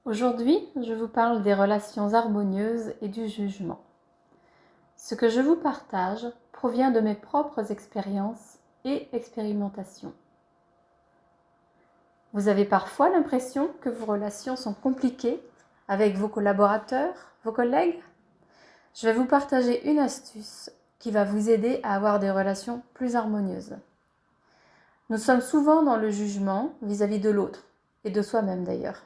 Aujourd'hui, je vous parle des relations harmonieuses et du jugement. Ce que je vous partage provient de mes propres expériences et expérimentations. Vous avez parfois l'impression que vos relations sont compliquées avec vos collaborateurs, vos collègues? Je vais vous partager une astuce qui va vous aider à avoir des relations plus harmonieuses. Nous sommes souvent dans le jugement vis-à-vis de l'autre, et de soi-même d'ailleurs.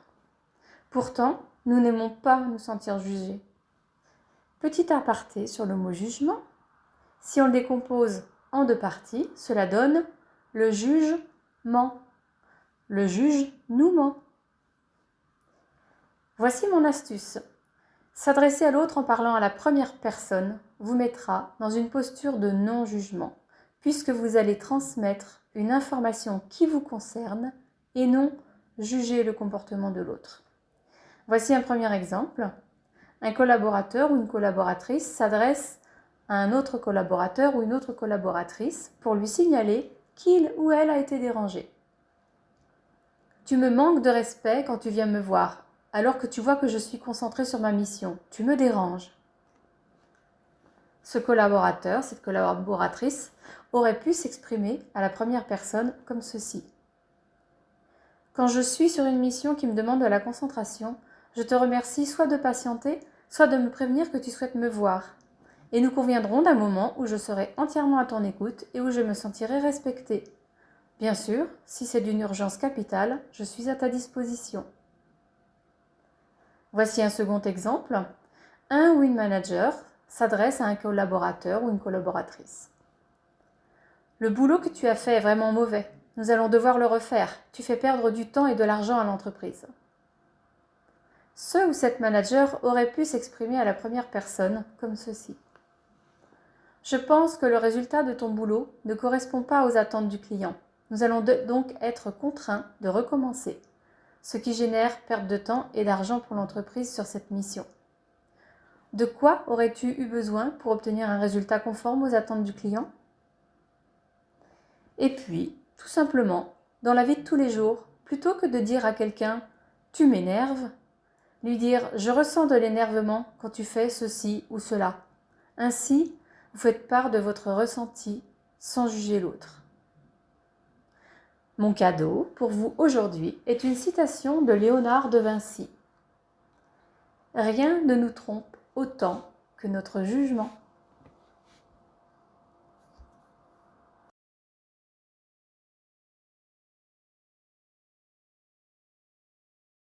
Pourtant, nous n'aimons pas nous sentir jugés. Petit aparté sur le mot jugement. Si on le décompose en deux parties, cela donne le juge-ment. Le juge nous ment. Voici mon astuce. S'adresser à l'autre en parlant à la première personne vous mettra dans une posture de non-jugement, puisque vous allez transmettre une information qui vous concerne et non juger le comportement de l'autre. Voici un premier exemple. Un collaborateur ou une collaboratrice s'adresse à un autre collaborateur ou une autre collaboratrice pour lui signaler qu'il ou elle a été dérangé. Tu me manques de respect quand tu viens me voir, alors que tu vois que je suis concentrée sur ma mission. Tu me déranges. Ce collaborateur, cette collaboratrice, aurait pu s'exprimer à la première personne comme ceci. Quand je suis sur une mission qui me demande de la concentration, je te remercie soit de patienter, soit de me prévenir que tu souhaites me voir. Et nous conviendrons d'un moment où je serai entièrement à ton écoute et où je me sentirai respectée. Bien sûr, si c'est d'une urgence capitale, je suis à ta disposition. Voici un second exemple. Un ou une manager s'adresse à un collaborateur ou une collaboratrice. Le boulot que tu as fait est vraiment mauvais. Nous allons devoir le refaire. Tu fais perdre du temps et de l'argent à l'entreprise. Ce ou cette manager aurait pu s'exprimer à la première personne comme ceci. Je pense que le résultat de ton boulot ne correspond pas aux attentes du client. Nous allons donc être contraints de recommencer, ce qui génère perte de temps et d'argent pour l'entreprise sur cette mission. De quoi aurais-tu eu besoin pour obtenir un résultat conforme aux attentes du client? Et puis, tout simplement, dans la vie de tous les jours, plutôt que de dire à quelqu'un « tu m'énerves », lui dire « je ressens de l'énervement quand tu fais ceci ou cela ». Ainsi, vous faites part de votre ressenti sans juger l'autre. Mon cadeau pour vous aujourd'hui est une citation de Léonard de Vinci. Rien ne nous trompe autant que notre jugement.